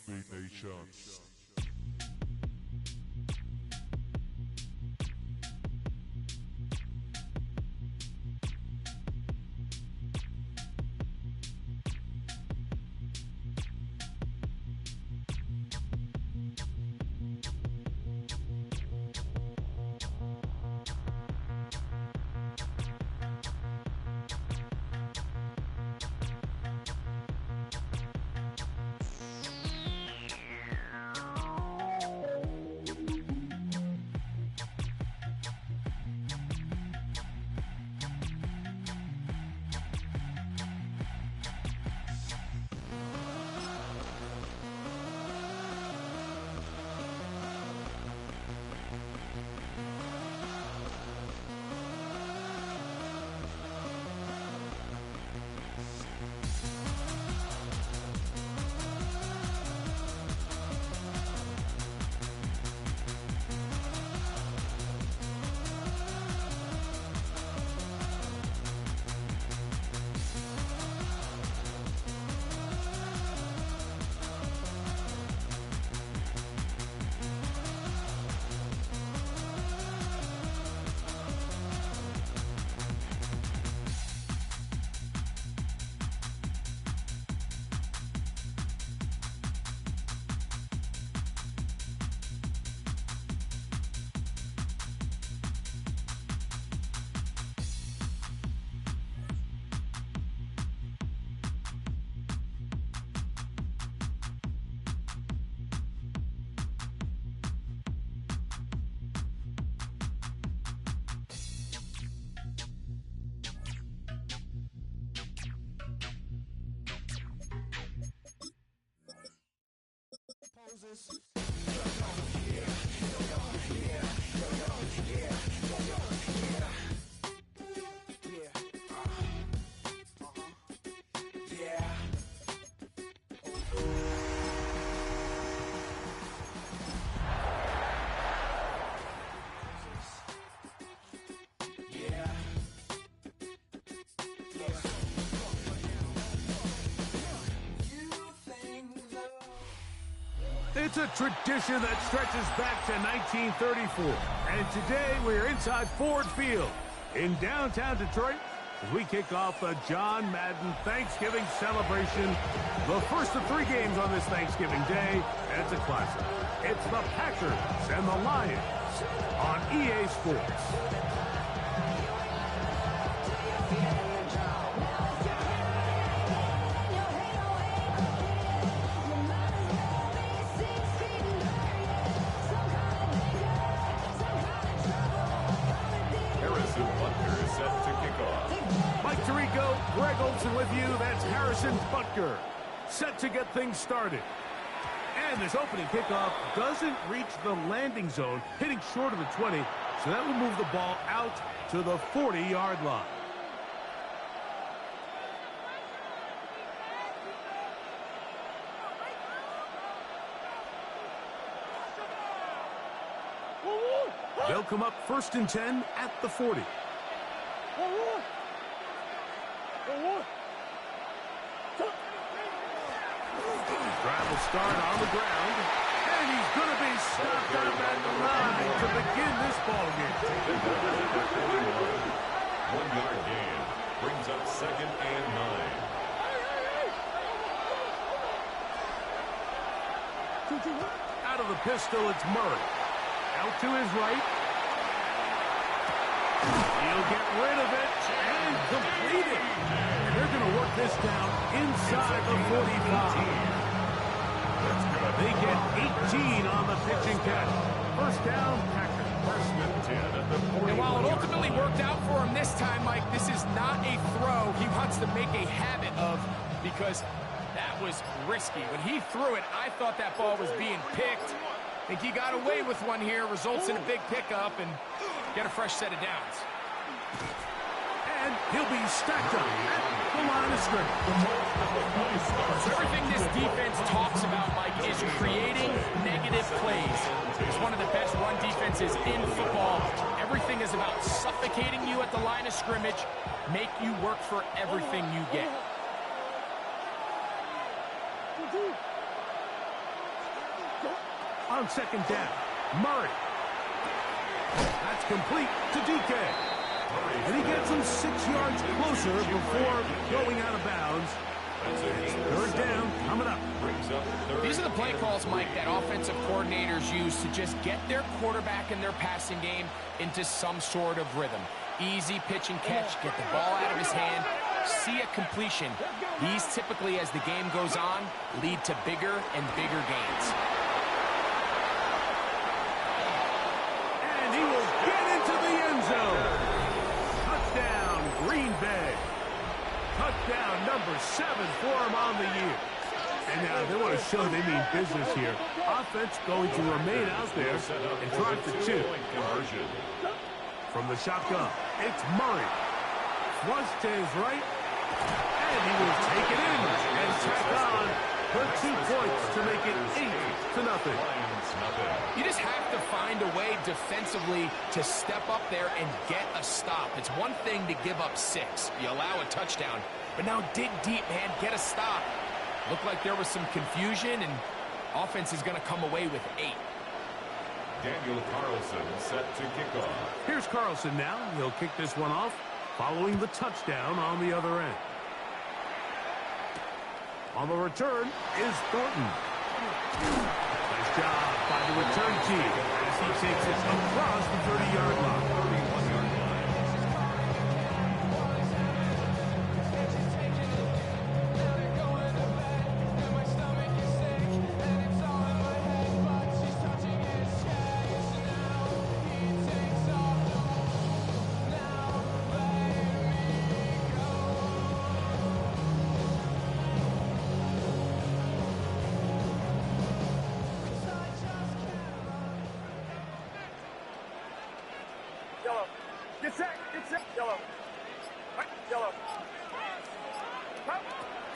Nho.v Nation. It's a tradition that stretches back to 1934, and today we're inside Ford Field in downtown Detroit as we kick off the John Madden Thanksgiving celebration, the first of 3 games on this Thanksgiving Day, and it's a classic. It's the Packers and the Lions on EA Sports. Greg Olson with you. That's Harrison Butker set to get things started. And this opening kickoff doesn't reach the landing zone, hitting short of the 20, so that will move the ball out to the 40-yard line. They'll come up 1st and 10 at the 40. Drive will start on the ground, and he's going to be stopped on that line to begin this ball game. 1-yard gain brings up 2nd and 9. Out of the pistol, it's Murray. Out to his right. He'll get rid of it and complete it. And they're going to work this down inside the 45. They get 18 on the pitch and catch. First down, Packers. 1st and 10 at the 40. And while it ultimately worked out for him this time, Mike, this is not a throw he wants to make a habit of, because that was risky. When he threw it, I thought that ball was being picked. I think he got away with one here, results in a big pickup, and get a fresh set of downs. And he'll be stacked up at the line of scrimmage. So everything this defense talks about, Mike, is creating negative plays. It's one of the best run defenses in football. Everything is about suffocating you at the line of scrimmage, make you work for everything you get. on second down. Murray. That's complete to DK. And he gets him 6 yards closer before going out of bounds. Third down coming up. These are the play calls, Mike, that offensive coordinators use to just get their quarterback and their passing game into some sort of rhythm. Easy pitch and catch, get the ball out of his hand, see a completion. These typically, as the game goes on, lead to bigger and bigger gains. And he will get into the end zone. Touchdown, Green Bay. Touchdown number 7 for him on the year. And now they want to show they mean business here. Offense going to remain out there and try for 2. From the shotgun, it's Murray. Flush to his right. And he will take it in and tack on for 2 points to make it 8-0. You just have to find a way defensively to step up there and get a stop. It's one thing to give up 6. You allow a touchdown. But now dig deep, man. Get a stop. Looked like there was some confusion, and offense is going to come away with 8. Daniel Carlson set to kick off. Here's Carlson now. He'll kick this one off following the touchdown on the other end. On the return is Thornton. Nice job by the return team as he takes it across the 30-yard line.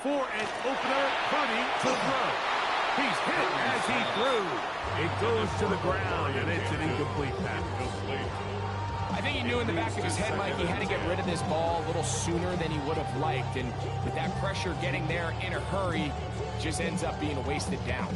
For an opener, Purdy to throw. He's hit as he threw. It goes to the ground, and it's an incomplete pass. I think he knew in the back of his head, Mike, he had to get rid of this ball a little sooner than he would have liked. And with that pressure getting there in a hurry, just ends up being a wasted down.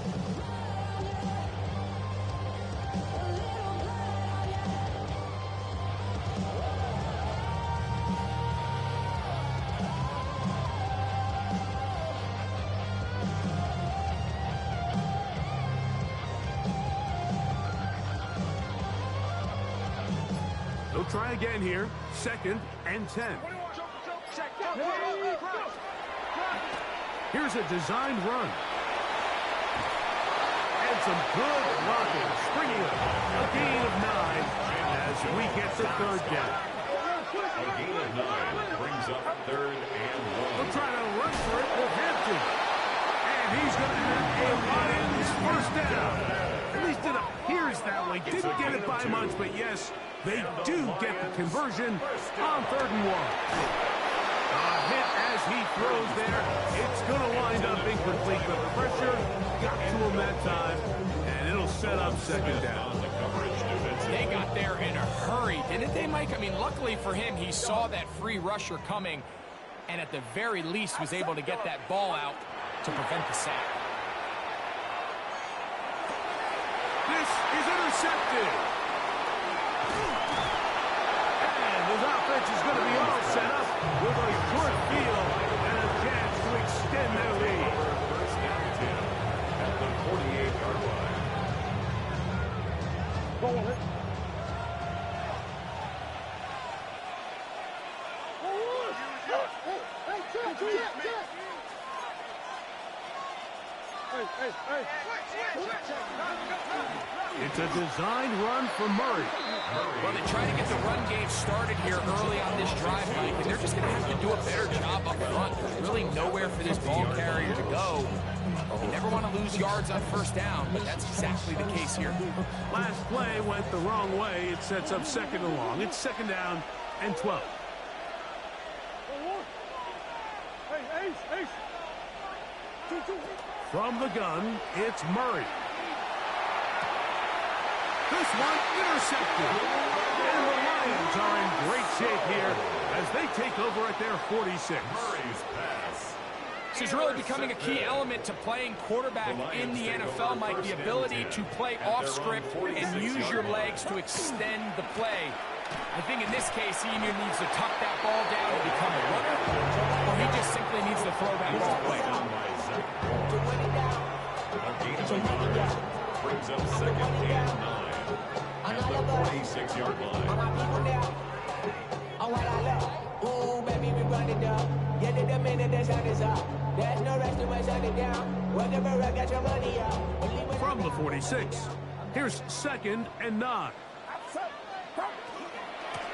They'll try again here. 2nd and 10. Here's a designed run. And some good blocking. Springing up. A gain of 9 as we get the 3rd down. A gain of 9 brings up 3rd and 1. They'll try to run for it with Hampton. And he's going to have a Lions 1st down. At least it appears that way. Didn't get it by much, but yes, they do get the conversion on 3rd and 1. A hit as he throws there. It's going to wind up incomplete, but the pressure got to him that time, and it'll set up 2nd down. They got there in a hurry, didn't they, Mike? I mean, luckily for him, he saw that free rusher coming, and at the very least was able to get that ball out to prevent the sack. This is intercepted. And his offense is going to be all set up with a short field and a chance to extend their lead. First down 10 at the 48-yard line. It's a designed run for Murray. Well, they try to get the run game started here early on this drive, Mike, and they're just going to have to do a better job up front. There's really nowhere for this ball carrier to go. You never want to lose yards on 1st down, but that's exactly the case here. Last play went the wrong way. It sets up 2nd and long. It's 2nd down and 12. From the gun, it's Murray. This one intercepted. And the Lions are in great shape here as they take over at their 46. Murray's pass. This is really becoming a key element to playing quarterback in the NFL, Mike, the ability to play off script and use your legs to extend the play. I think in this case, he either needs to tuck that ball down and become a runner, or he just simply needs to throw that ball away. Brings up 2nd and 9 at the 46-yard line. Ooh, baby, we run it down. Get it the minute the sun is up. There's no rest to my shut it down. Whatever I got your money up. From the 46, here's 2nd and 9.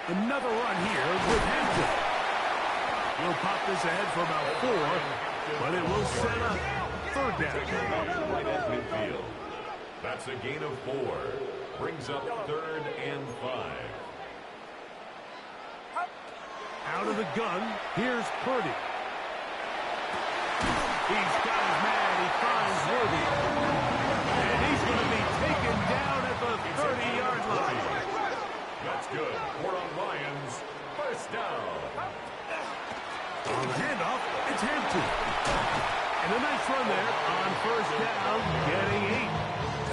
Another run here with Hampton. He'll pop this ahead for about 4, but it will set up 3rd down. Right at midfield. That's a gain of 4. Brings up 3rd and 5. Out of the gun, here's Purdy. He's got his man, he finds Worthy. And he's going to be taken down at the 30-yard line. That's good. For the Lions, 1st down. On the handoff, it's Hampton. And a nice run there on 1st down, getting 8.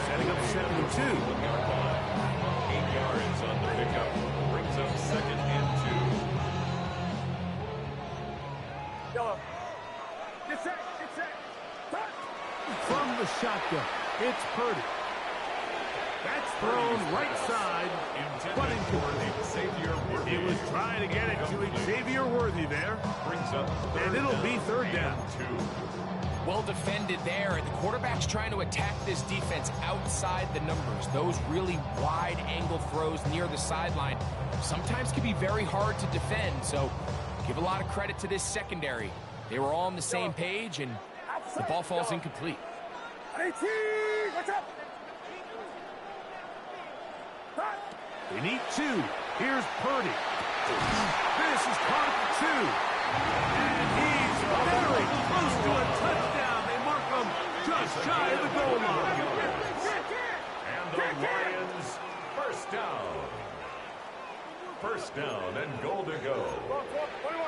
Setting up 7-2. 8 yards on the pickup. Brings up 2nd and 2. From the shotgun, it's Purdy. That's thrown right side, but incomplete. He was trying to get it to Xavier Worthy there. And it'll be 3rd down. Well defended there, and the quarterback's trying to attack this defense outside the numbers. Those really wide angle throws near the sideline sometimes can be very hard to defend, so give a lot of credit to this secondary. They were all on the same page, and the ball falls incomplete. They need 2. Here's Purdy. This is caught at 2. And he's very close to a touchdown. They mark him just shy of the goal line. And the Lions, 1st down. 1st down and goal to go. 21.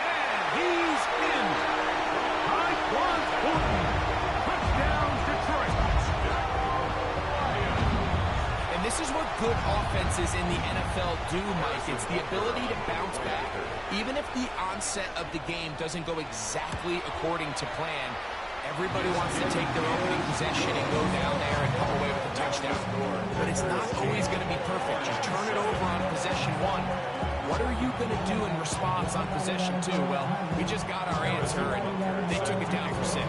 And he's in. Tyquan Thornton. Touchdown, Detroit. And this is what good offenses in the NFL do, Mike. It's the ability to bounce back. Even if the onset of the game doesn't go exactly according to plan, everybody wants to take their opening possession and go down there and come away with a touchdown. But it's not always going to be perfect. Just turn it over on possession 1. What are you going to do in response on possession 2? Well, we just got our answer, and they took it down for 6.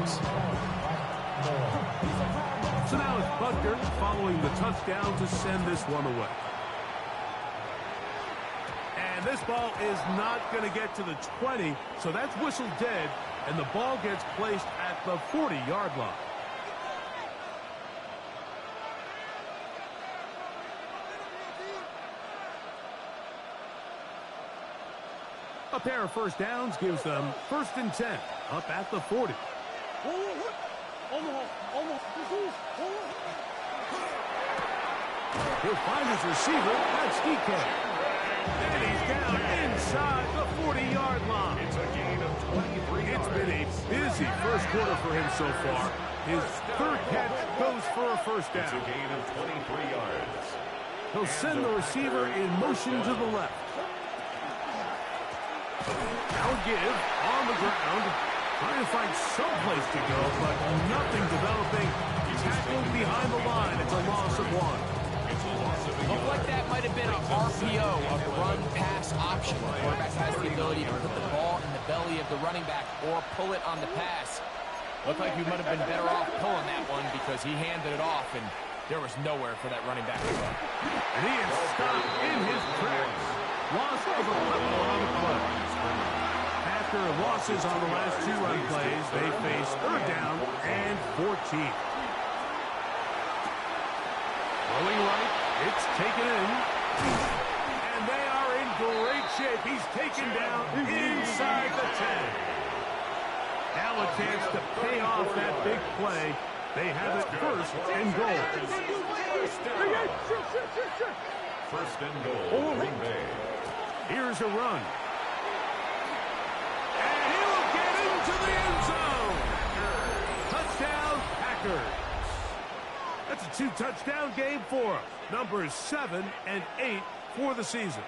So now it's Butker following the touchdown to send this one away. And this ball is not going to get to the 20, so that's whistled dead, and the ball gets placed at the 40-yard line. A pair of 1st downs gives them 1st and 10, up at the 40. He'll find his receiver, that's Skeebo. And he's down inside the 40-yard line. It's a gain of 23 yards. It's been a busy 1st quarter for him so far. His 3rd catch goes for a 1st down. It's a gain of 23 yards. He'll send the receiver in motion to the left. Now give on the ground. Trying to find some place to go, but nothing developing. Tackled behind the line. It's a loss of 1. Looked like that might have been an RPO, a run-pass option. The quarterback has the ability to put the ball in the belly of the running back or pull it on the pass. Looked like he might have been better off pulling that one because he handed it off, and there was nowhere for that running back to go. And he is stopped in his tracks. Loss of a couple on the play. After losses on the last 2 run plays, they face 3rd down and 14. Rolling right, it's taken in. And they are in great shape. He's taken down inside the 10. Now a chance to pay off that big play. They have it 1st and goal. First and goal, Green Bay. Here's a run. And he'll get into the end zone. Touchdown, Packers. That's a 2-touchdown game for him. Numbers 7 and 8 for the season.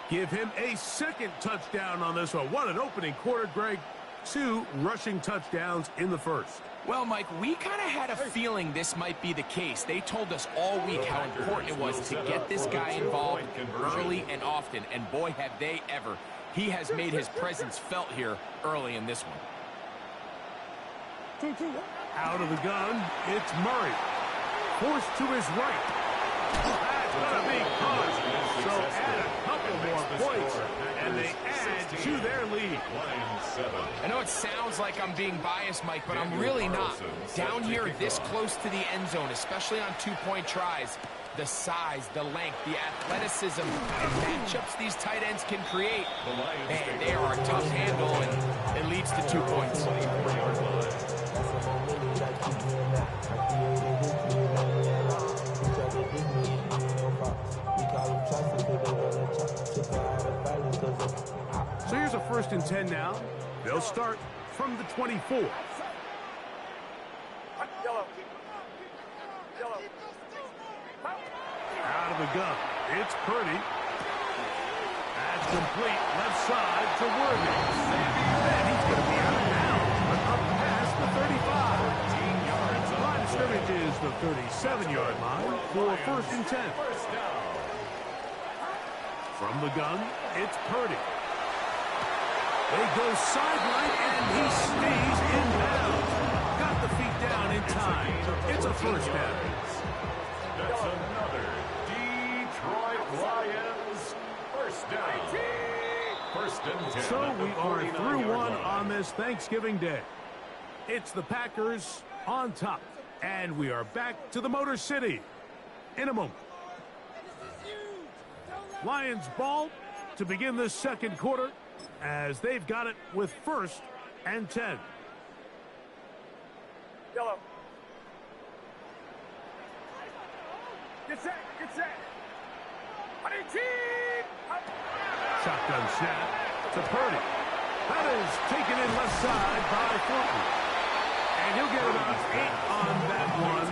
Give him a second touchdown on this one. What an opening quarter, Greg. 2 rushing touchdowns in the first. Well, Mike, we kind of had a feeling this might be the case. They told us all week how important it was to get this guy involved early and often, and boy, have they ever. He has made his presence felt here early in this one. Out of the gun, it's Murray. Forced to his right. That's going to be caught. So add a couple more points, and they add to their lead. I know it sounds like I'm being biased, Mike, but I'm really not. Down here this close to the end zone, especially on 2-point tries, the size, the length, the athleticism, and matchups these tight ends can create, man, they are a tough handle, and it leads to 2 points. So here's a 1st and 10 now. They'll start from the 24. Out of the gun. It's Purdy. That's complete. Left side to Worthy. And he's going to be out of bounds, but up past the 35. 15 yards. The line of scrimmage is the 37-yard line for 1st and 10. From the gun, it's Purdy. They go sideline, and he stays in bounds. Got the feet down in time. It's a 1st down. That's another Detroit Lions 1st down. 1st and 10. So we are through one on this Thanksgiving Day. It's the Packers on top, and we are back to the Motor City in a moment. Lions ball to begin this 2nd quarter as they've got it with 1st and 10. Yellow. Get set. Get set. Shotgun snap to Purdy. That is taken in left side by Fulton. And he'll get about 8 on that one.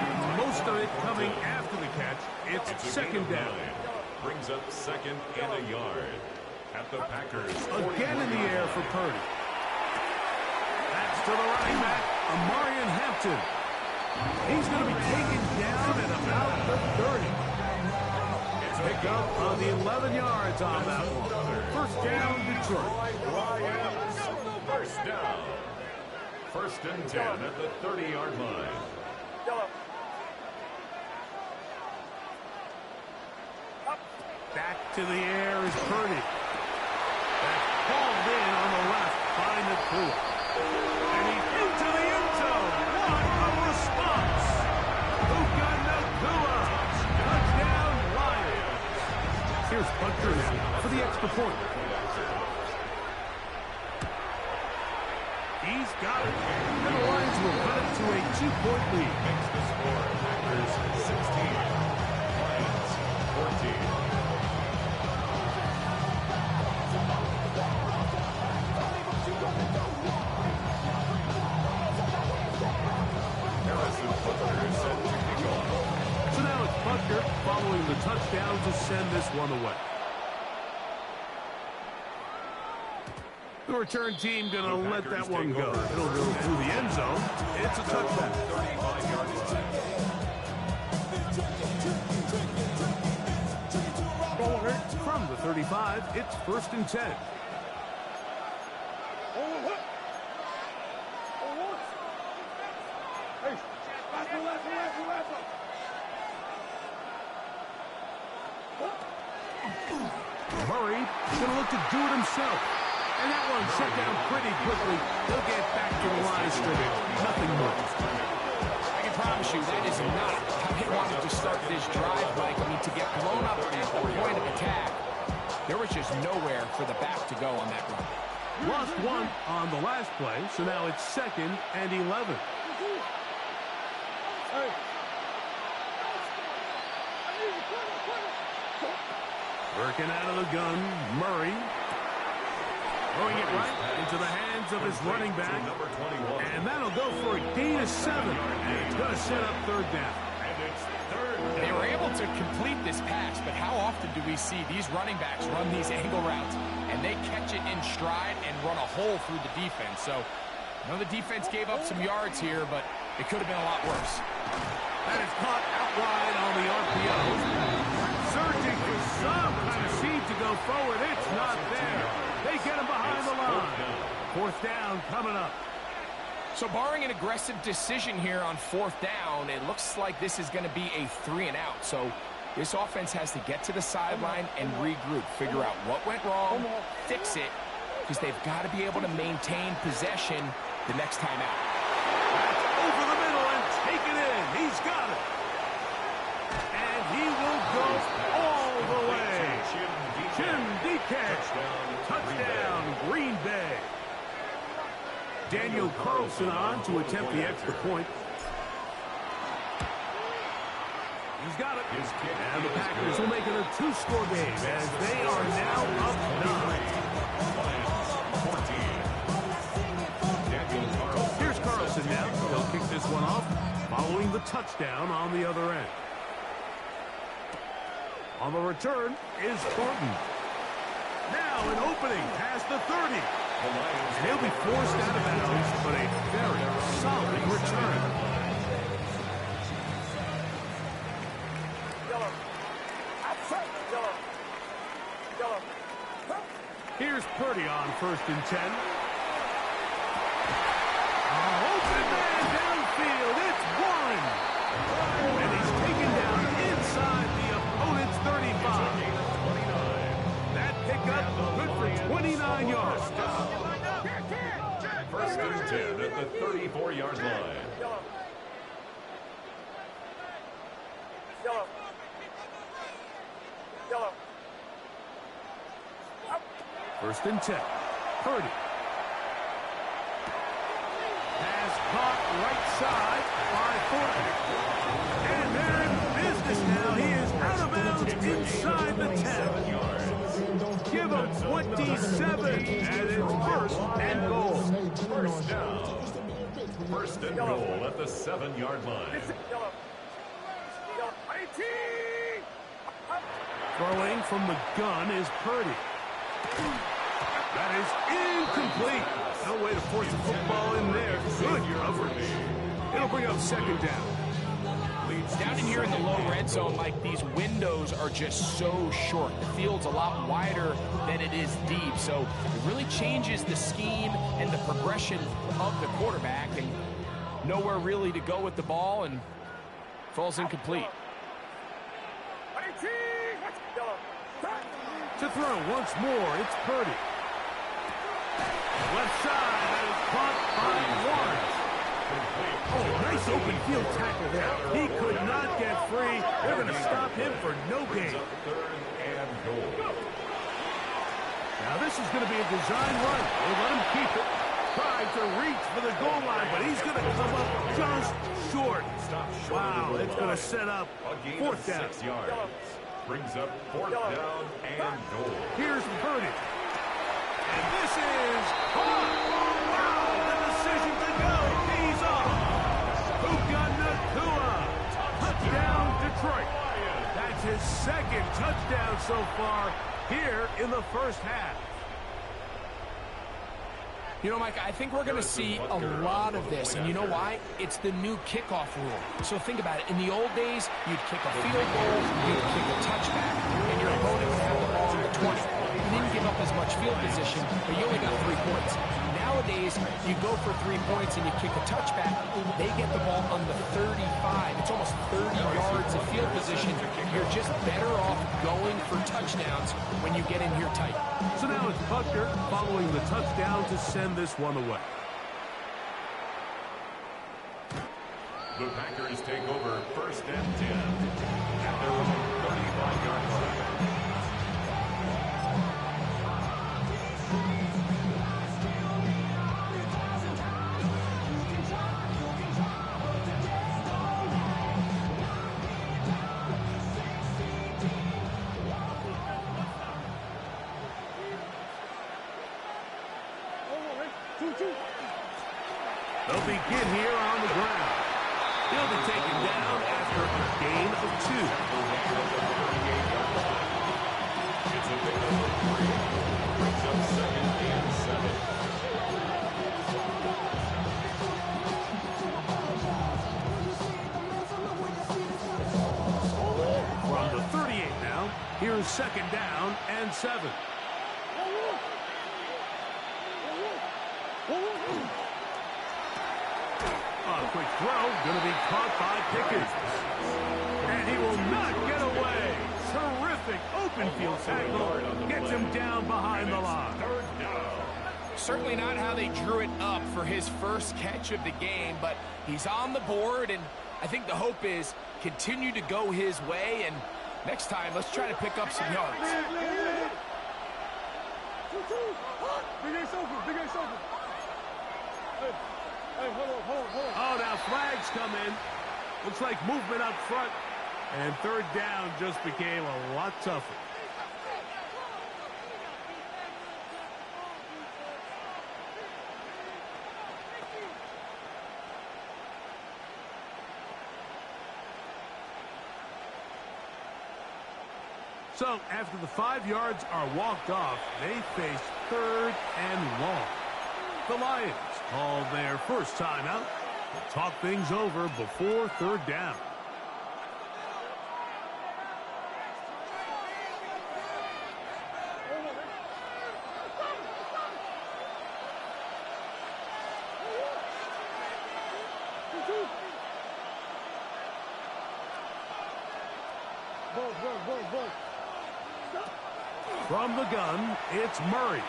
Most of it coming after the catch. It's 2nd down. Brings up 2nd and a yard at the Packers. Again in the air for Purdy. That's to the running back, Amarian Hampton. He's going to be taken down at about the 30. It's picked up on the 11 yards on that one. 1st down, Detroit. Lions 1st down. 1st and 10 at the 30-yard line. Back to the air is Purdy. That's hauled in on the left by Nakua. And he's into the end zone. What a response! Puka Nakua. Touchdown, Lions. Here's Butker now for the extra point. He's got it. And the Lions will cut it to a 2-point lead. Makes the score. Packers 16. Lions 14. So now it's Butker following the touchdown to send this one away. The return team going to let that one go. It'll go through the end zone. It's a touchdown. 35-yard line. From the 35, it's 1st and 10. Murray is going to look to do it himself. And that one shut down pretty quickly. He'll get back to the line scrimmage. Nothing more. I can promise you that is not how he wanted to start this drive, Mike. I mean, to get blown up at the point of attack, there was just nowhere for the back to go on that run. Lost one on the last play, so now it's 2nd and 11. Working out of the gun, Murray. Throwing it right into the hands of his running back. And that'll go for a gain of 7. And it's going to set up third down. They were able to complete this pass, but how often do we see these running backs run these angle routes and they catch it in stride and run a hole through the defense? So, I know the defense gave up some yards here, but it could have been a lot worse. That is caught out wide on the RPO. Searching for some kind of seed to go forward. It's not there. They get him behind the line. Fourth down coming up. So barring an aggressive decision here on fourth down, it looks like this is going to be a 3-and-out. So this offense has to get to the sideline and regroup, figure out what went wrong, fix it, because they've got to be able to maintain possession the next time out. That's over the middle and take it in. He's got it. And he will go all the way. Nho.v catch. Touchdown, Green Bay. Daniel Carlson on to attempt the extra point. He's got it. And the Packers will make it a 2-score game as they are now up 9. Here's Carlson now. He'll kick this one off following the touchdown on the other end. On the return is Thornton. Now an opening past the 30. And he'll be forced out of bounds, but a very solid return. Here's Purdy on 1st and 10. Open man downfield. It's one. And he's taken down inside the opponent's 35. That pickup good for 29 yards. First and 10 at the 34-yard line. First and 10. Purdy. Pass caught right side by Thornton. And they're in business now. He is out of bounds inside the 10. Give him 27, and it's 1st and goal. First down. 1st and goal at the 7-yard line. Throwing from the gun is Purdy. That is incomplete. No way to force the football in there. Good coverage. It'll bring up 2nd down. Down in here in the low red zone, Mike, these windows are just so short. The field's a lot wider than it is deep, so it really changes the scheme and the progression of the quarterback, and nowhere really to go with the ball, and falls incomplete. To throw once more, it's Purdy. Left side, that is caught by Warren. Oh, nice open field tackle there. He could not get free. They're going to stop him for no gain. Now this is going to be a design run. They let him keep it. Tried to reach for the goal line, but he's going to come up just short. Wow, it's going to set up 4th down. 6 yards. Brings up 4th down and goal. Here's Purdy. And this is caught. Wow, the decision to go. He's off. Puka Nacua. Touchdown, Detroit. That's his 2nd touchdown so far here in the 1st half. You know, Mike, I think we're going to see a lot of this, and you know why? It's the new kickoff rule. So think about it. In the old days, you'd kick a field goal, you'd kick a touchback, and your opponent would have the ball at the 20. You didn't give up as much field position, but you only got 3 points. Nowadays, you go for 3 points and you kick a touchback, they get the ball on the 35. It's almost 30 yards of field position. You're just better off going for touchdowns when you get in here tight. So now it's Butker following the touchdown to send this one away. The Packers take over 1st and 10 at their own 35-yard line. They'll begin here on the ground. He'll be taken down after a gain of 2. It's a big number 3. Brings up 2nd and 7. From the 38 now, here's 2nd down and 7. A quick throw, going to be caught by Pickens. And he will not get away. Terrific open field tackle. Gets him down behind the line. Certainly not how they drew it up for his first catch of the game, but he's on the board, and I think the hope is continue to go his way, and next time, let's try to pick up some yards. Big Ace open, Big Ace open. Hey, hold on. Oh, now flags come in. Looks like movement up front. And 3rd down just became a lot tougher. So, after the 5 yards are walked off, they face 3rd and long. The Lions call their first timeout to talk things over before 3rd down. From the gun, it's Murray.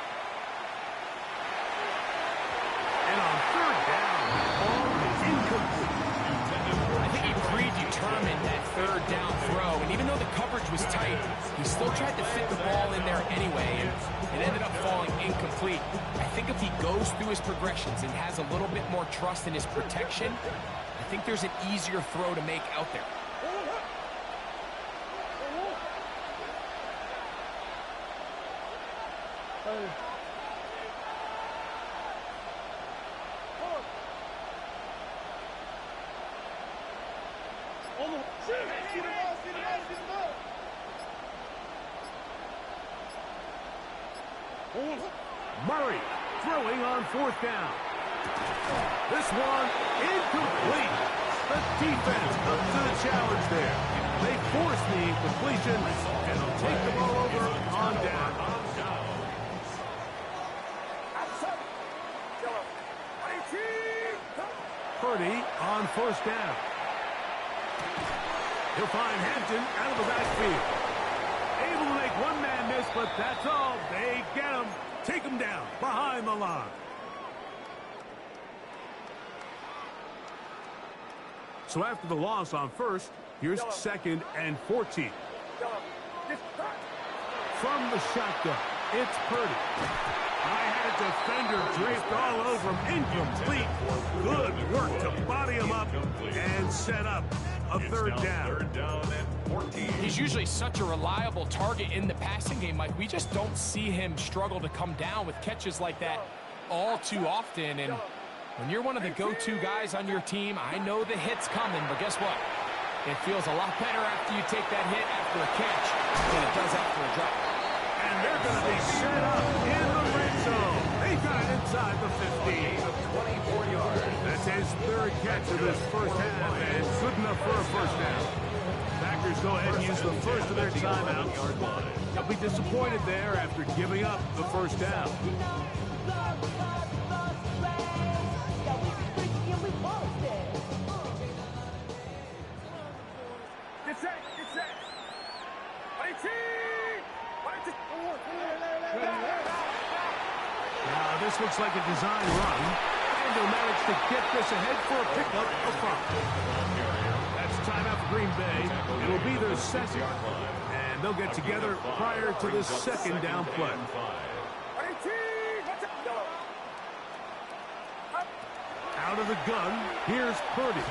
And on 3rd down, the ball is incomplete. I think he predetermined that 3rd down throw, and even though the coverage was tight, he still tried to fit the ball in there anyway, and it ended up falling incomplete. I think if he goes through his progressions and has a little bit more trust in his protection, I think there's an easier throw to make out there. Murray throwing on 4th down. This one incomplete. The defense comes to the challenge there. They force the incompletion, and they'll take the ball over on down. Purdy on 1st down. He'll find Hampton out of the backfield. Able to make one man miss, but that's all. They get him. Take him down behind the line. So after the loss on 1st, here's 2nd and 14. From the shotgun, it's Purdy. I had a defender draped all over him. Incomplete. Good work to body him up and set up a 3rd down. 3rd down and 14. He's usually such a reliable target in the passing game, Mike. We just don't see him struggle to come down with catches like that all too often. And when you're one of the go-to guys on your team, I know the hit's coming, but guess what? It feels a lot better after you take that hit after a catch than it does after a drop. And they're going to be set up in the red zone. They got it inside the 15. 24 yards. That's his 3rd catch of this first half, and good enough for a 1st down. Packers go ahead and use the first of their timeouts. They'll be disappointed there after giving up the 1st down. Get set. Now this looks like a design run, and they'll manage to get this ahead for a pickup of 5. That's timeout for Green Bay. It'll be their 2nd, and they'll get together prior to the 2nd down play. Out of the gun, here's Purdy.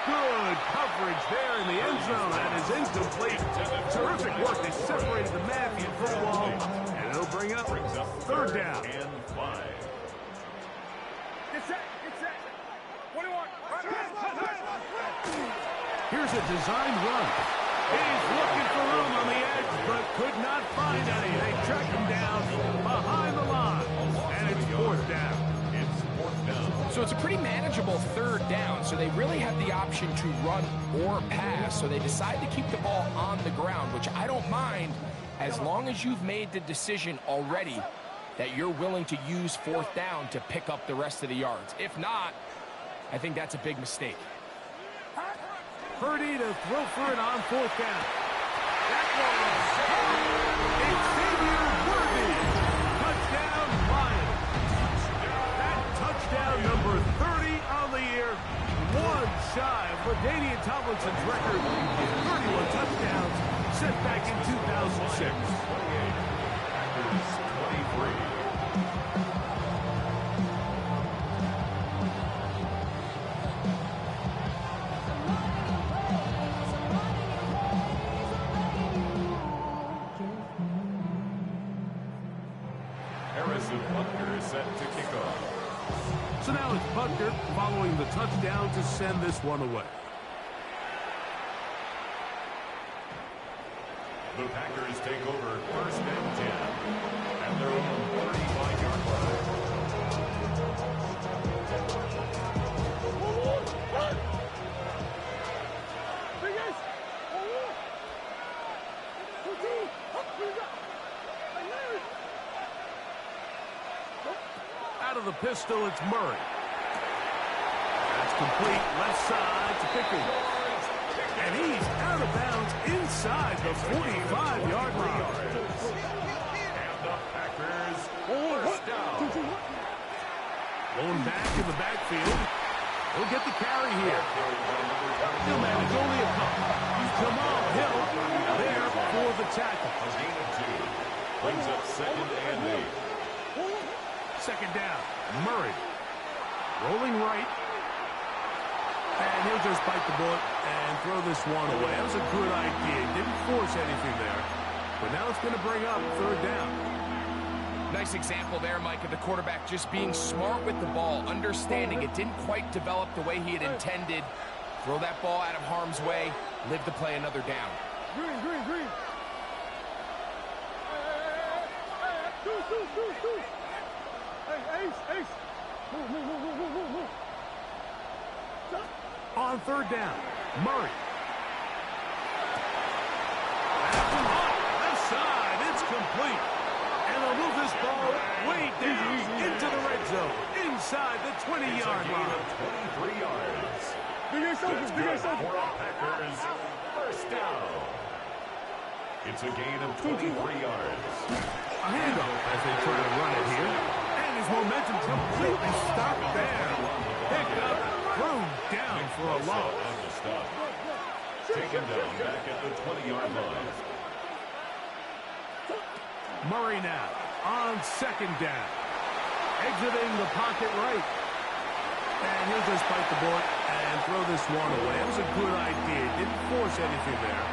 Good coverage there in the end zone. That is incomplete. Terrific work. They separated the man from the football, and it'll bring up 3rd down. And 5. Here's a designed run. He's looking for room on the edge, but could not find any. They track him down behind the line, and it's fourth down. It's fourth down. So it's a pretty manageable third down, so they really have the option to run or pass, so they decide to keep the ball on the ground, which I don't mind as long as you've made the decision already that you're willing to use fourth down to pick up the rest of the yards. If not, I think that's a big mistake. Purdy to throw for it on fourth down. That one. It's Nho.v. Touchdown, Lions. That touchdown number 30 on the year. One shy of LaDainian Tomlinson's record of 31 touchdowns set back in 2006. 23. Set to kick off. So now it's Butker following the touchdown to send this one away. The Packers take over first and 10 at their own 35-yard line. Out of the pistol, it's Murray. That's complete, left side to Pickens. And he's out of bounds inside the 45-yard line. And the Packers first down. Going back in the backfield. He'll get the carry here. He'll manage only a couple. Jamal Hill there for the tackle. A gain of 2. Brings up second and 8. Second down, Murray. Rolling right. And he'll just bite the bullet and throw this one away. That was a good idea. Didn't force anything there. But now it's going to bring up third down. Nice example there, Mike, of the quarterback just being smart with the ball, understanding it didn't quite develop the way he had intended. Throw that ball out of harm's way, live to play another down. Green. Two. Hey, Ace. Move. On third down, Murray. Left side, it's complete. And they'll move this ball way down into the red zone, inside the 20-yard line. 23 yards. Big Ace open. For the Packers, first down. It's a gain of 23 yards. A handoff as they try to run it here. And his momentum completely stopped there. Picked up, thrown down for a loss. Taken down back at the 20-yard line. Murray now on second down. Exiting the pocket right. And he'll just bite the bullet and throw this one away. That was a good idea. Didn't force anything there.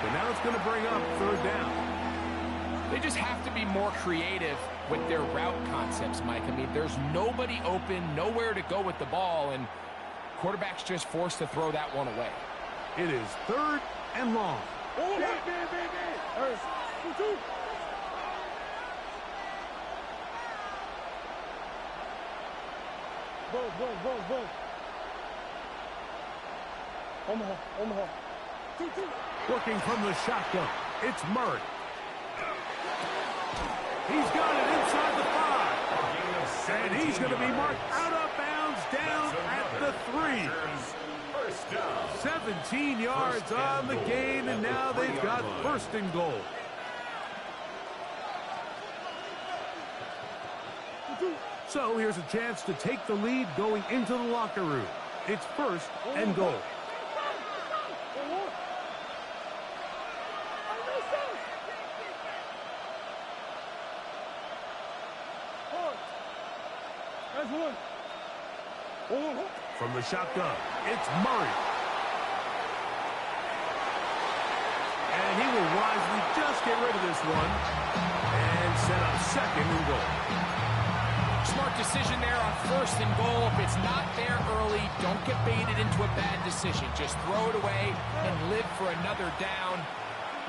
But now it's going to bring up third down. They just have to be more creative with their route concepts, Mike. I mean, there's nobody open, nowhere to go with the ball, and quarterback's just forced to throw that one away. It is third and long. Go. Omaha. Working from the shotgun, it's Murray. He's got it inside the 5. And he's going to be marked out of bounds down at the 3. First down. 17 yards on the gain, and now they've got first and goal. So here's a chance to take the lead going into the locker room. It's first and goal. From the shotgun, it's Murray. And he will wisely just get rid of this one and set up second and goal. Smart decision there on 1st and goal. If it's not there early, don't get baited into a bad decision. Just throw it away and live for another down.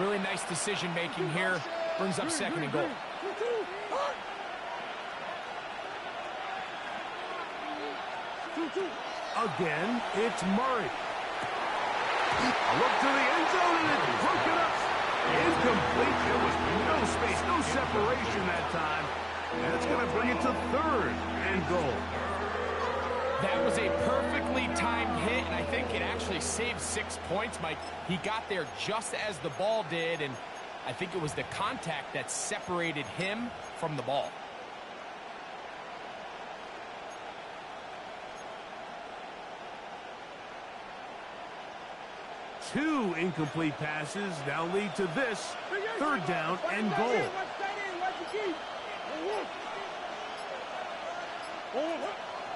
Really nice decision-making here. Brings up 2nd and goal. Again, it's Murray. A look to the end zone, and it's broken up. Incomplete. There was no space, no separation that time. And it's going to bring it to 3rd and goal. That was a perfectly timed hit, and I think it actually saved 6 points, Mike. He got there just as the ball did, and I think it was the contact that separated him from the ball. Two incomplete passes now lead to this 3rd down and goal.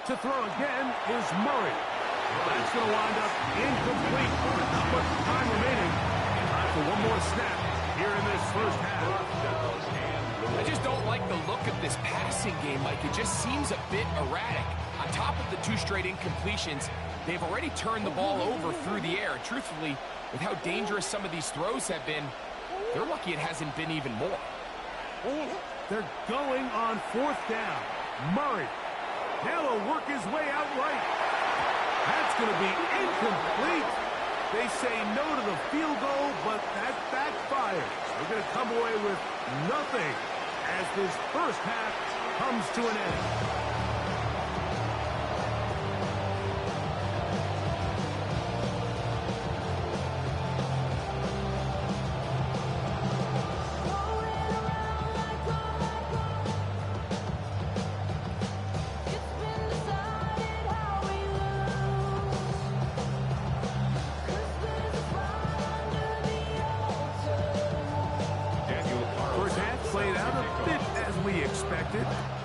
To throw again is Murray. That's going to wind up incomplete with not much time remaining. Time for one more snap here in this 1st half. I just don't like the look of this passing game, Mike. It just seems a bit erratic. On top of the 2 straight incompletions, they've already turned the ball over through the air. Truthfully, with how dangerous some of these throws have been, they're lucky it hasn't been even more. They're going on 4th down. Murray now will work his way out right. That's going to be incomplete. They say no to the field goal, but that backfires. They're going to come away with nothing as this 1st half comes to an end.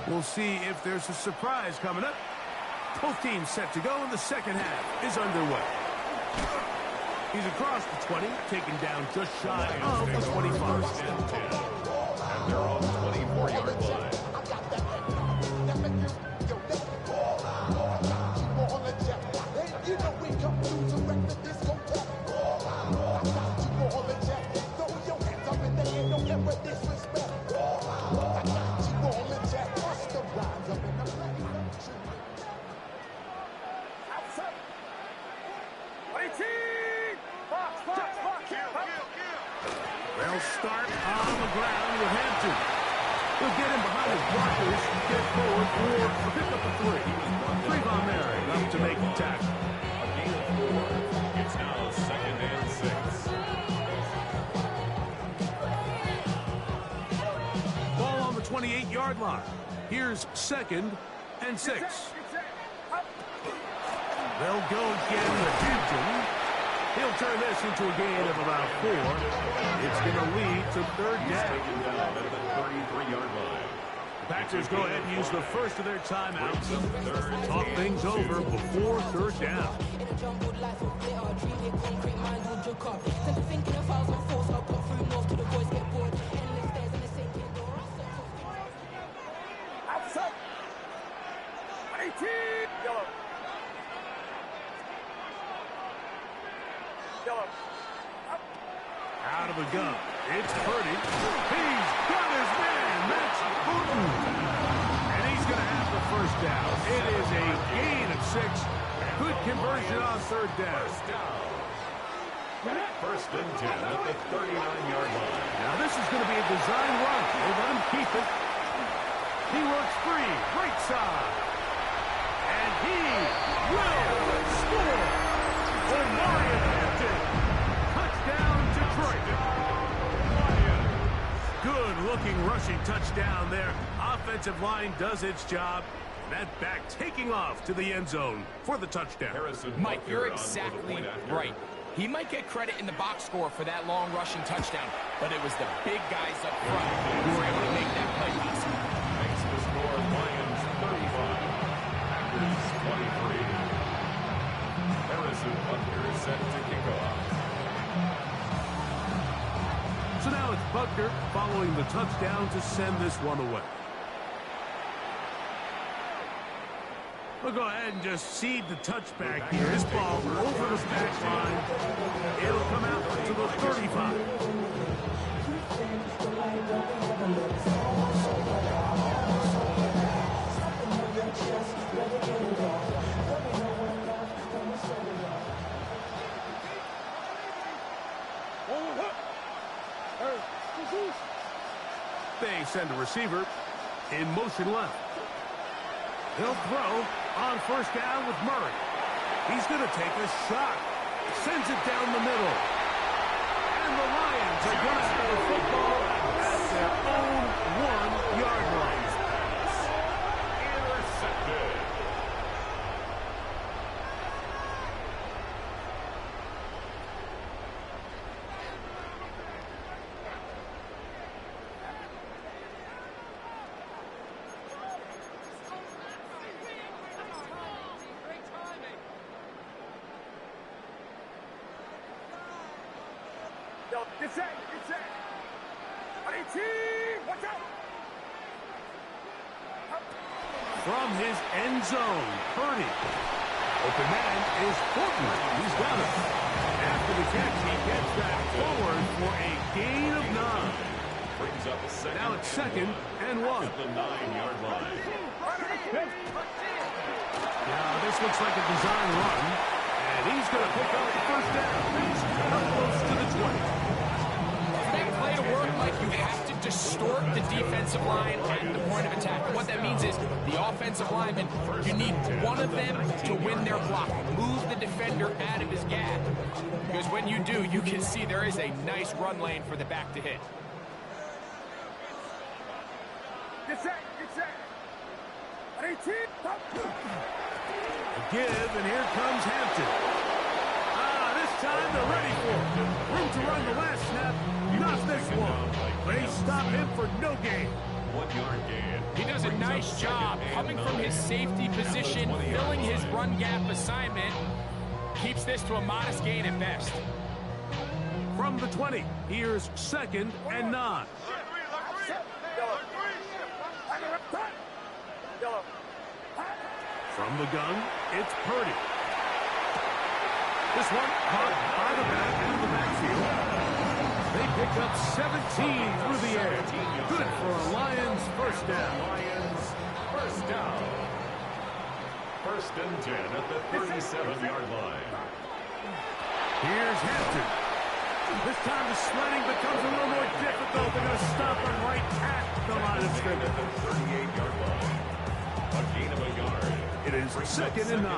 We'll see if there's a surprise coming up. Both teams set to go, and the 2nd half is underway. He's across the 20, taken down just shy of the 25. And they're on the 24-yard line. They'll start on the ground with Hampton. He'll get him behind his blockers, get forward, or pick up a 3. 3 on there, enough to make the tackle. A gain of 4. It's now 2nd and 6. Ball on the 28-yard line. Here's 2nd and 6. They'll go again with Hampton. He'll turn this into a gain of about 4. It's going to lead to 3rd down. Taken down at the 33-yard line. The Packers go ahead and use the first of their timeouts. Talk things over before 3rd down. Out of the gun. It's Purdy. He's got his man. That's Putin. And he's going to have the 1st down. It is a gain of 6. Good conversion on 3rd down. 1st and 10 at the 39-yard line. Now this is going to be a design run. They let him keep it. He works free. Right side. And he will score. Omarion Hampton. Touchdown, Detroit. Good-looking rushing touchdown there. Offensive line does its job. That back taking off to the end zone for the touchdown. Mike, you're exactly right. He might get credit in the box score for that long rushing touchdown, but it was the big guys up front who were able to make that play possible. Makes the score Lions 35, Packers 23. Harrison Butker is set to kick off. So now it's Butker following the touchdown to send this one away. We'll go ahead and just cede the touchback here. This ball over the back line. It'll come out to the 35. They send a receiver in motion left. He'll throw on first down with Murray. He's going to take a shot. Sends it down the middle. And the Lions are going to have the football at their own 1-yard line. Intercepted. Get set, get set. Watch out. From his end zone, Purdy. Open man is Fortin. He's got it. After the catch, he gets back forward for a gain of 9. Brings up a second. Now it's 2nd and 1. At the 9-yard line. Now this looks like a design run. And he's going to pick up the first down. He's close to the 20. That play to work, Mike, you have to distort the defensive line at the point of attack. And what that means is the offensive lineman, you need one of them to win their block. Move the defender out of his gap. Because when you do, you can see there is a nice run lane for the back to hit. Get set, get set. A give, and here comes Hampton. This time they're ready for it. Room to run the last snap. Not this one. They stop him for no gain. 1-yard gain. He does a nice job coming from his safety position, filling his run gap assignment. Keeps this to a modest gain at best. From the 20, here's 2nd and 9. From the gun, it's Purdy. This one caught by the back into the backfield. They pick up 17 through the air. Good for a Lions first down. Lions first down. 1st and 10 at the 37-yard line. Here's Hampton. This time the sledding becomes a little more difficult. They're going to stop him right at the line of scrimmage. At the 38-yard line. A gain of a yard. It is 2nd and 9.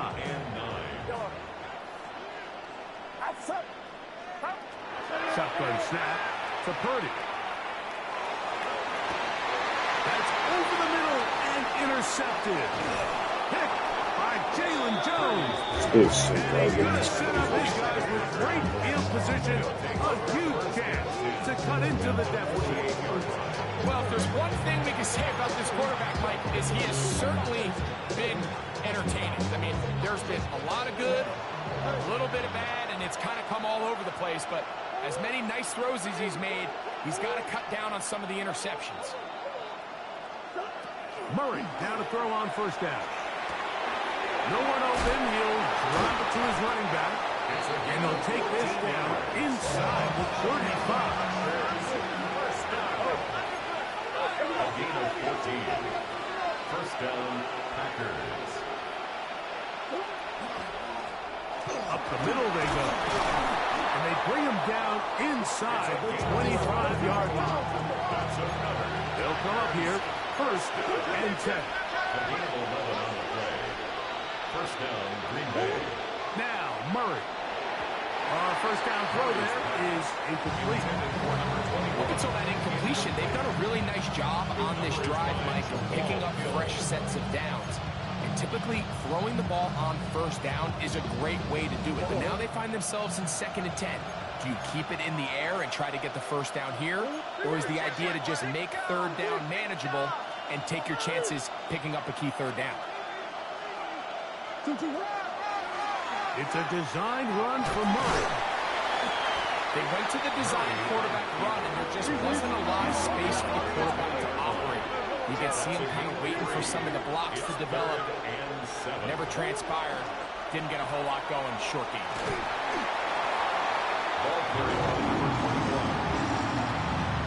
Shotgun snap to Purdy. That's over the middle and intercepted. Picked by Jalen Jones. And he's going to set up his guys with great field position. A huge chance to cut into the deficit. Well, if there's one thing we can say about this quarterback, Mike, is he has certainly been entertaining. I mean, there's been a lot of good, a little bit of bad, and it's kind of come all over the place. But as many nice throws as he's made, he's got to cut down on some of the interceptions. Murray down to throw on first down. No one open. He'll drive it to his running back. And he'll take this down inside the 35. A gain of 14. First down, Packers. Up the middle they go. And they bring him down inside the 25-yard line. They'll come up here, 1st and 10. A gain of 11 on the play. First down, Green Bay. Now, Murray. First down throw there is incomplete. Look at some of that incompletion. They've done a really nice job on this drive, Mike, of picking up fresh sets of downs. And typically, throwing the ball on first down is a great way to do it. But now they find themselves in 2nd and 10. Do you keep it in the air and try to get the first down here? Or is the idea to just make 3rd down manageable and take your chances picking up a key 3rd down? It's a designed run for Murray. They went to the design quarterback run, and there just wasn't a lot of space for the quarterback to operate. You can see him kind of waiting for some of the blocks to develop. Never transpired. Didn't get a whole lot going. Short game. Ball carried by number 21.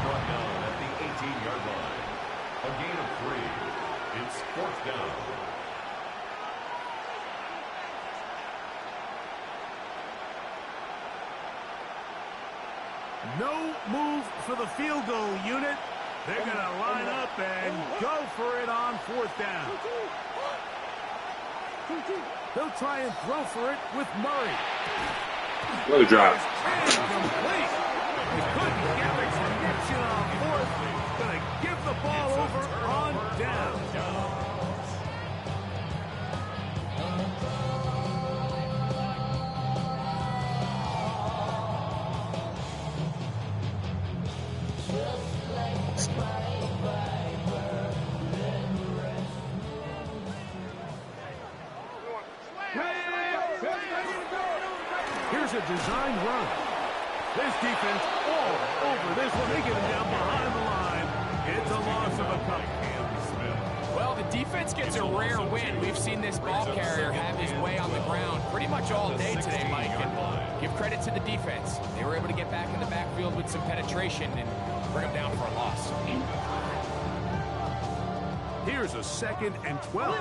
Brought down at the 18-yard line. A gain of 3. It's 4th down. No move for the field goal unit. They're going to line up and go for it on 4th down. They'll try and throw for it with Murray. Another drop. Incomplete. He couldn't get the connection on 4th. Going to give the ball over on down. Here's a design run. This defense all over this one. They get him down behind the line. It's a loss of a couple. Well, the defense gets a rare win. We've seen this ball carrier have his way on the ground pretty much all day today, Mike. And give credit to the defense. They were able to get back in the backfield with some penetration and bring them down for a loss. Here's a 2nd and 12.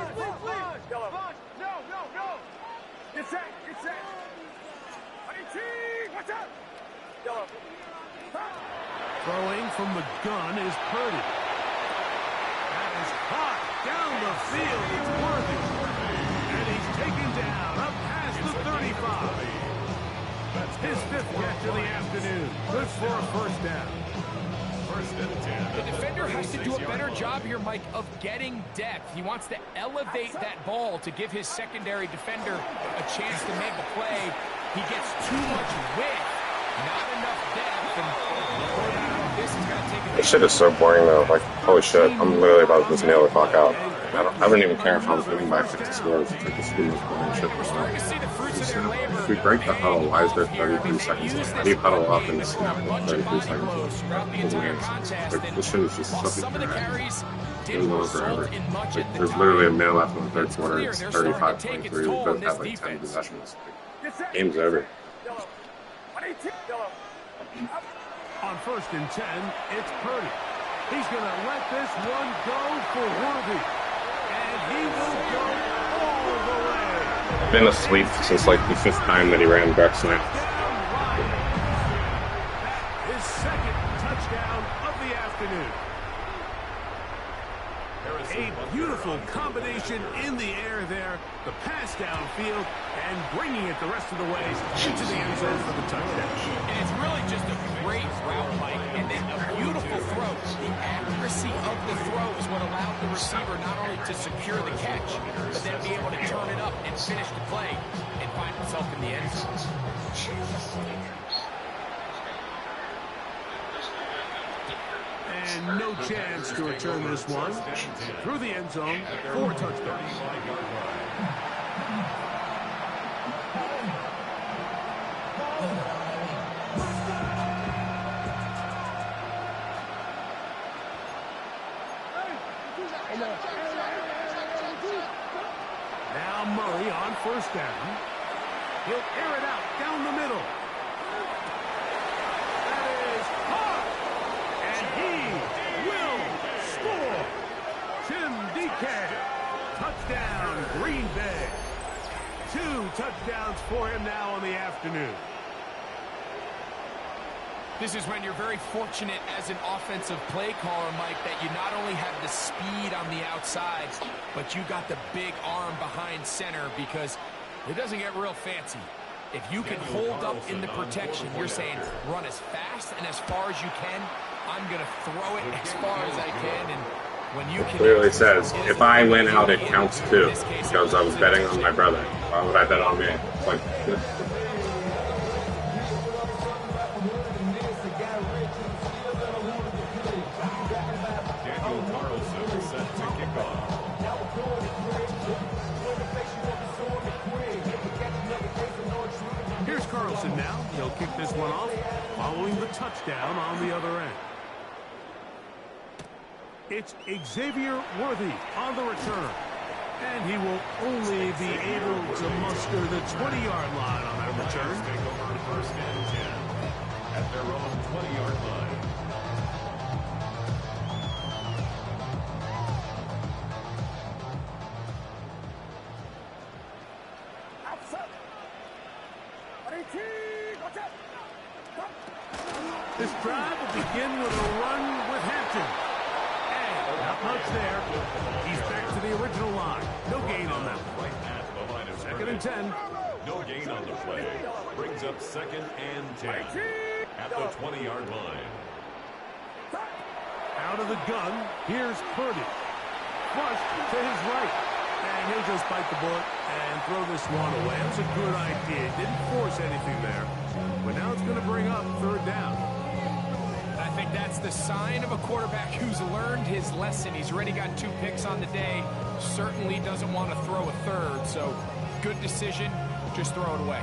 No. Get set. Watch out. Yellow. Throwing from the gun is Purdy. That is hot down the field. It's Worthy. And he's taken down up past the 35. That's his 5th catch of the afternoon. Good for a 1st down. 1st and 10. The defender has to do a better job here, Mike, of getting depth. He wants to elevate that ball to give his secondary defender a chance to make a play. He gets too much width, not enough depth, and this is going to take This shit is so boring though. Like, holy shit, I'm literally about to just nail the clock out. I don't even care if I'm winning by 50 scores. It's like this game is boring shit. We're starting to see the fruits of their labor. If we break the huddle, why is there 33 seconds? How do you huddle up and snap with 33 seconds? Like, this shit is just something bad. It was on forever. Like, there's literally a minute left in the 3rd quarter. It's 35-23. We both have like 10 possessions. Like, game's over. On 1st and 10, it's Purdy. He's going to let this one go for Worthy. And he will go all the way. I've been asleep since like the 5th time that he ran back snap. His 2nd touchdown of the afternoon. A beautiful combination in the air there. The pass downfield and bringing it the rest of the way into the end zone for the touchdown. And it's really just a great route, Mike, and then a beautiful throw. The accuracy of the throw is what allowed the receiver not only to secure the catch, but then be able to turn it up and finish the play and find himself in the end zone. And no chance to return this one. Through the end zone, 4 touchdowns. Now Murray on 1st down. He'll air it out down the middle. Touchdown, Green Bay. 2 touchdowns for him now on the afternoon. This is when you're very fortunate as an offensive play caller, Mike, that you not only have the speed on the outside, but you got the big arm behind center because it doesn't get real fancy. If you can hold up in the protection, you're saying run as fast and as far as you can. I'm going to throw it as far as I can, and when you can, clearly says, if I win out, it counts too. Because I was betting on my brother. Why would I bet on me? It's like, Here's Carlson now. He'll kick this one off, following the touchdown on the other end. It's Xavier Worthy on the return. And he will only be able to muster the 20-yard line on that return. Take over first and 10 at their own 20-yard line. This drive will begin with a run with Hampton. And not much there. He's back to the original line. No gain on that. Right at the line of Second and 10. No gain on the play. Brings up second and 10 at the 20-yard line. Out of the gun, here's Purdy. Flush to his right. And he'll just bite the bullet and throw this one away. That's a good idea. Didn't force anything there. But now it's going to bring up third down. I think that's the sign of a quarterback who's learned his lesson. He's already got 2 picks on the day. Certainly doesn't want to throw a third. So good decision. Just throw it away.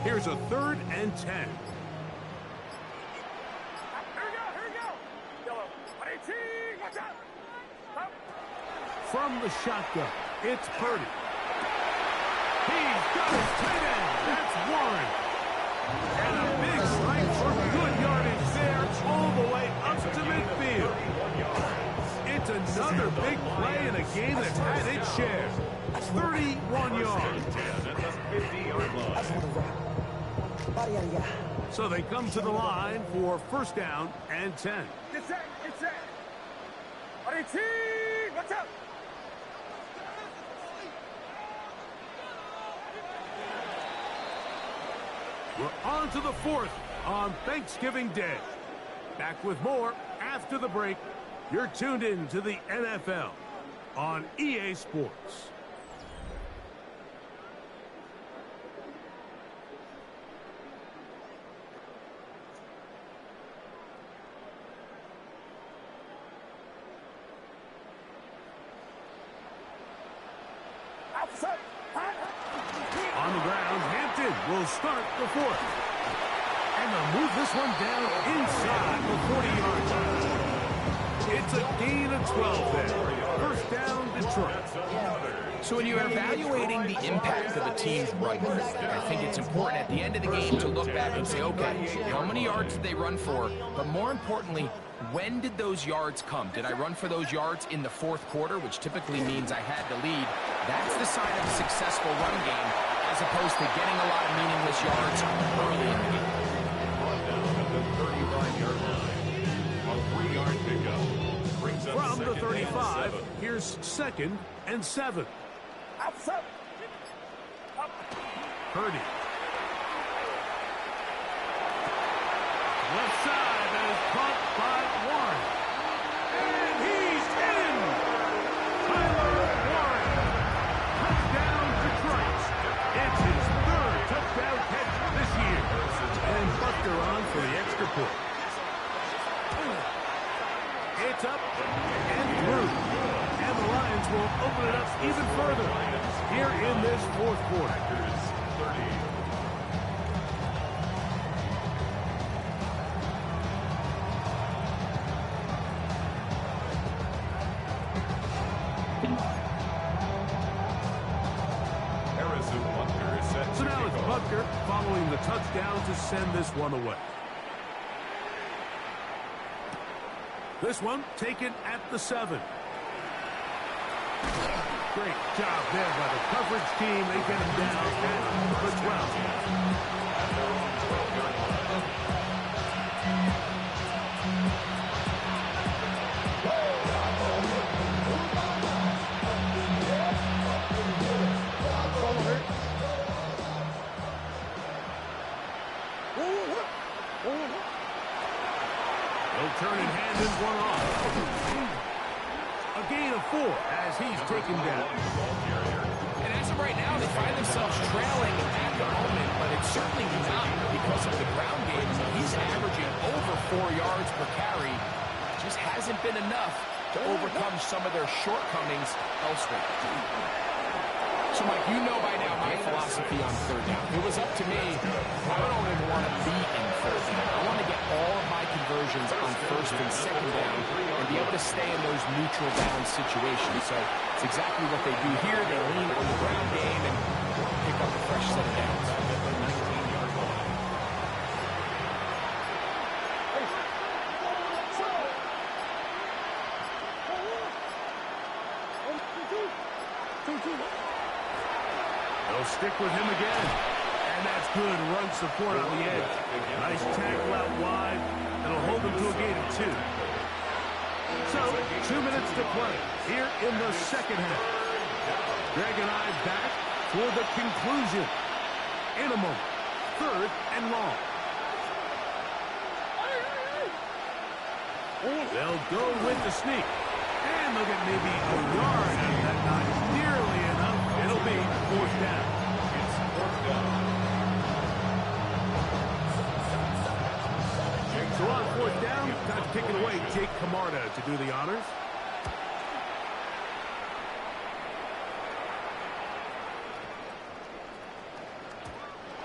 Here's a 3rd and 10. Here we go. Yellow. 18, watch out. Up. From the shotgun, it's Purdy. He's got his tight end. That's Warren. And a big strike for good yardage there all the way up to midfield. It's another big play in a game that's had its share. 31 yards. 10 at the 50-yard line. So they come to the line for first down and 10. Get set. 18, watch out. We're on to the 4th on Thanksgiving Day. Back with more after the break. You're tuned in to the NFL on EA Sports. On the ground, Hampton will start the 4th. And they'll move this one down inside the 40-yard line. It's a gain of 12 there. First down, Detroit. So when you're evaluating the impact of a team's run, I think it's important at the end of the game to look back and say, okay, how many yards did they run for? But more importantly, when did those yards come? Did I run for those yards in the 4th quarter, which typically means I had the lead? That's the sign of a successful run game, as opposed to getting a lot of meaningless yards early in the game. Brought down at the 35-yard line. A 3-yard pickup. Brings up From the second and 35, 7. here's 2nd and 7. Purdy. Left side is caught by Warren. And he's in! Tyler Warren. Touchdown Detroit. It's his 3rd touchdown catch this year. And Buster on for the extra point. It's up and through. And the Lions will open it up even further here in this 4th quarter. 30. So now it's Butker following the touchdown to send this one away. This one taken at the 7. Great job there by the coverage team. They get him down at the 12. They'll turn and hand him one off. A gain of 4 as he's taken down. And as of right now, they find themselves trailing at the moment, but it's certainly not because of the ground game. He's averaging over 4 yards per carry. Just hasn't been enough to overcome some of their shortcomings elsewhere. So, Mike, you know by now my philosophy on third down. If it was up to me, I don't even want to be in third down. I want to get all of my conversions on first and second down and be able to stay in those neutral down situations. So it's exactly what they do here. They lean on the ground game and pick up a fresh set of downs. They'll stick with him again. And that's good run support on the edge. Nice tackle out wide. It'll hold them to a gain of 2. So, 2 minutes to play here in the second half. Greg and I back for the conclusion. In a moment, 3rd and long. They'll go with the sneak. And they'll get maybe a yard out of that nine. Nearly enough. It'll be 4th down. It's 4th down. So on 4th down, time to kick it away. Jake Camarda to do the honors.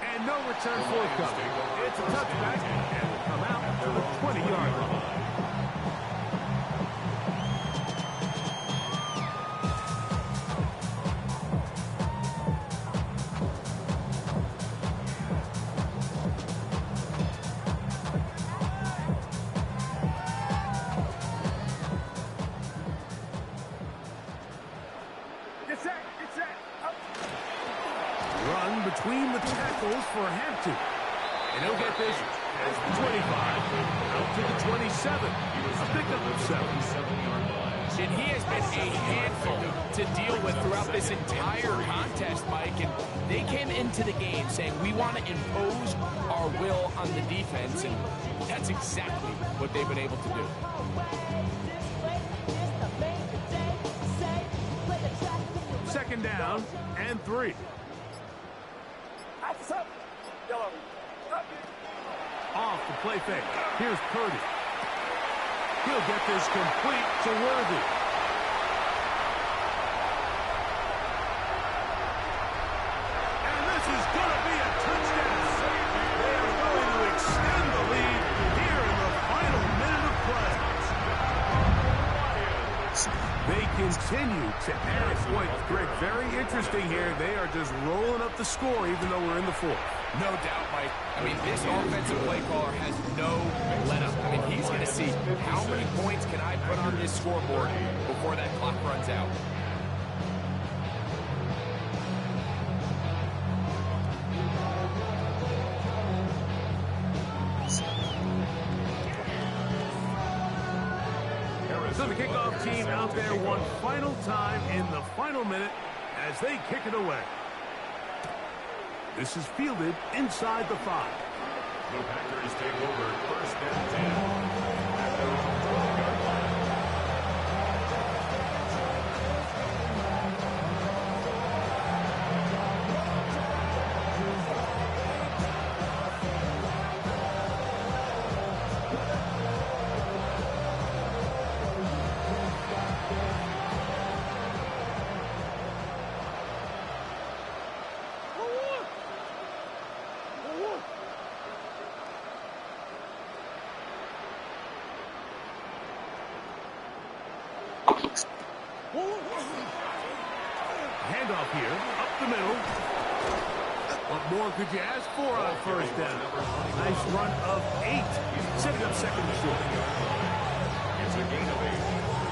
And no return forthcoming. It's a touchback, and will come out to the 20-yard line. Between the tackles for Hampton. And he'll get this as the 25 out to the 27. A pickup of 7. And he has been a handful to deal with throughout this entire contest, Mike. And they came into the game saying, we want to impose our will on the defense. And that's exactly what they've been able to do. Second down and 3. Off the play fake. Here's Purdy. He'll get this complete to Worthy. And this is going to be a touchdown. They are going to extend the lead here in the final minute of play. They continue to add points. Greg, very interesting here. They are just rolling up the score even though we're in the 4th. No doubt, Mike. I mean, this offensive play caller has no let-up. I mean, he's going to see how many points can I put on this scoreboard before that clock runs out. So the kickoff team out there one final time in the final minute as they kick it away. This is fielded inside the 5. The Packers take over 1st and 10 at their own 12-yard line. Handoff here, up the middle. What more could you ask for on 1st down? Nice run of 8, setting up 2nd and short. It's a gain of 8.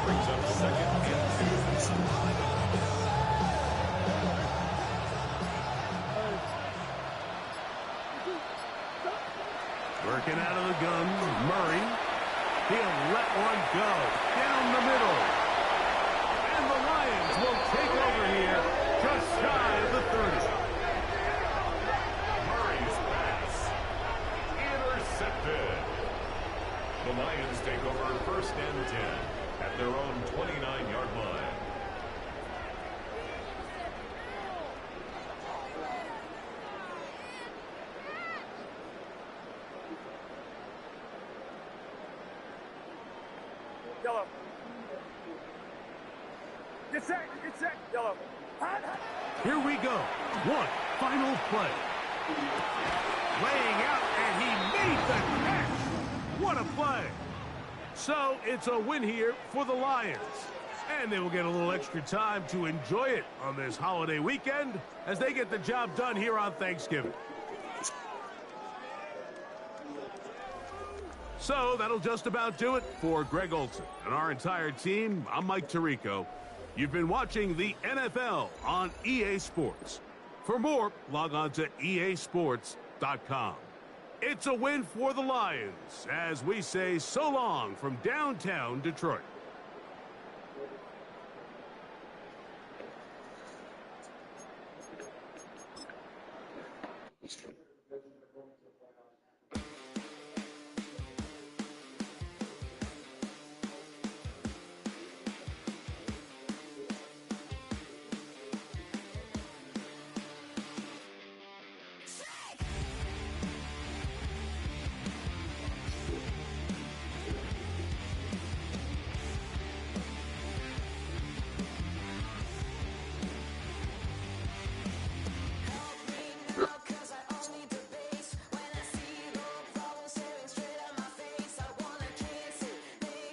Brings up 2nd and 2. Working out of the gun, Murray. He'll let one go down the middle. And the Lions will take over here just shy of the 30. Murray's pass. Intercepted. The Lions take over 1st and 10 at their own 29-yard line. Get set, yellow. Here we go. One final play. Laying out, and he made the catch. What a play. So it's a win here for the Lions. And they will get a little extra time to enjoy it on this holiday weekend as they get the job done here on Thanksgiving. So that'll just about do it for Greg Olson and our entire team. I'm Mike Tirico. You've been watching the NFL on EA Sports. For more, log on to easports.com. It's a win for the Lions as we say so long from downtown Detroit. That's true.